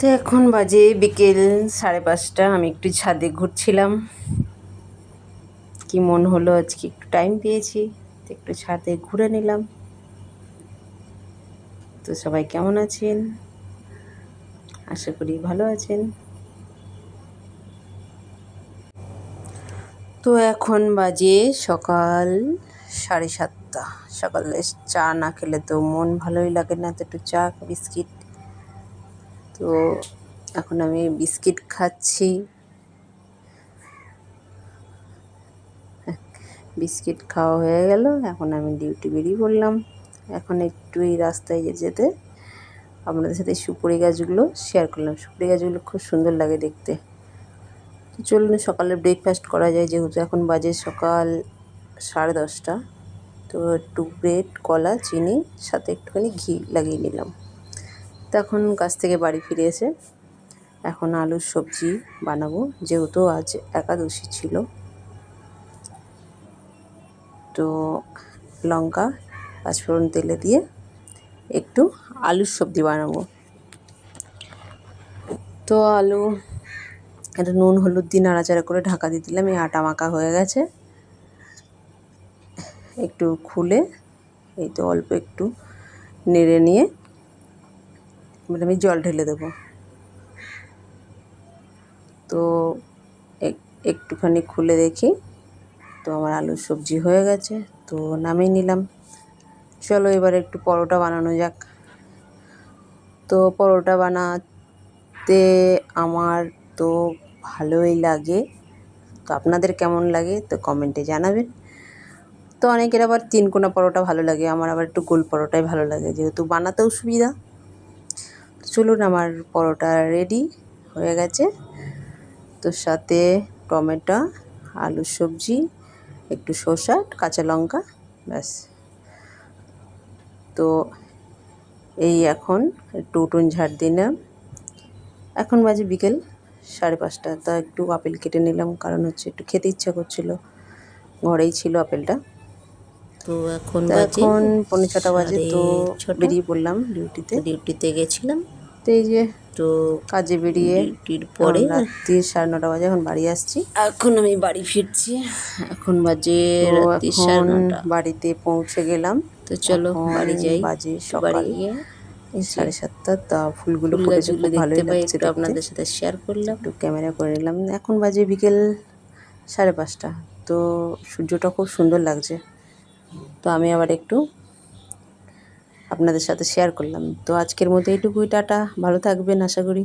তো এখন বাজে বিকেল 5:30। আমি একটু ছাদে ঘুরছিলাম। কি মন হলো আজকে একটু টাইম পেয়েছি, তো একটু ছাদে ঘুরে নিলাম। তো সবাই কেমন আছেন? আশা করি ভালো আছেন। তো এখন বাজে সকাল 7:30। সকালে চা না খেলে তো মন ভালোই লাগে না, তো একটু চা বিস্কিট। তো এখন আমি বিস্কিট খাচ্ছি। বিস্কিট খাওয়া হয়ে গেল, এখন আমি ডিউটি বেরিয়ে পড়লাম। এখন একটু এই রাস্তায় যেতে আপনাদের সাথে সুপুরি গাছগুলো শেয়ার করলাম। সুপুরি গাছগুলো খুব সুন্দর লাগে দেখতে। তো চলুন সকালে ব্রেকফাস্ট করা যায়, যেহেতু এখন বাজে সকাল 10:30। তো একটু ব্রেড, কলা, চিনি, সাথে একটুখানি ঘি লাগিয়ে নিলাম। তো এখন কাছ থেকে বাড়ি ফিরে এসে এখন আলুর সবজি বানাবো, যেহেতু আজ একাদশী ছিল। তো লঙ্কা, পাঁচফোড়ন তেলে দিয়ে একটু আলুর সবজি বানাবো। তো আলু এটা নুন হলুদ দিয়ে নাড়াচাড়া করে ঢাকা দিয়ে দিলাম। এই আটা মাখা হয়ে গেছে। একটু খুলে এই তো অল্প একটু নেড়ে নিয়ে এবার আমি জল ঢেলে দেবো। তো একটুখানি খুলে দেখি, তো আমার আলুর সবজি হয়ে গেছে, তো নামিয়ে নিলাম। চলো এবার একটু পরোটা বানানো যাক। তো পরোটা বানাতে আমার তো ভালোই লাগে, তো আপনাদের কেমন লাগে তো কমেন্টে জানাবেন। তো অনেকের আবার 3 কোনা পরোটা ভালো লাগে, আমার আবার একটু গোল পরোটাই ভালো লাগে, যেহেতু বানাতেও সুবিধা। চলুন আমার পরোটা রেডি হয়ে গেছে। তো সাথে টমেটো, আলুর সবজি, একটু শসা, কাঁচা লঙ্কা, ব্যাস। তো এই এখন একটু উঠোন ঝাড় দিলাম। এখন বাজে বিকেল 5:30। তা একটু আপেল কেটে নিলাম, কারণ হচ্ছে একটু খেতে ইচ্ছা করছিল, ঘরেই ছিল আপেলটা। তো এখন 5:45 বাজে। তো 6:30 বেরিয়ে পড়লাম ডিউটিতে। ডিউটিতে গেছিলাম। তো এই যে তো কাজে বেরিয়ে ডিউটির এখন পরে রাত্রি 9:30 বাজে, এখন বাড়ি আসছি। এখন আমি বাড়ি ফিরছি। এখন বাজে তো রাত্রি এখন 9:30। বাড়িতে পৌঁছে গেলাম। তো চলো এখন বাড়ি যাই। বাজে তো বাড়ি সকাল গিয়ে এই যে 7:30। তা ফুলগুলো ফুল ফুটেছে, গাছগুলো খুব দেখতে ভালোই পাই, লাগছে একটু দেখতে। আপনাদের সাথে শেয়ার করলাম। একটু ক্যামেরা করে নিলাম। এখন বাজে বিকেল 5:30। তো সূর্যটা খুব সুন্দর লাগছে, তো আমি আবার একটু আপনাদের সাথে শেয়ার করলাম। তো আজকের মতো এইটুকুই, টাটা, ভালো থাকবেন আশা করি।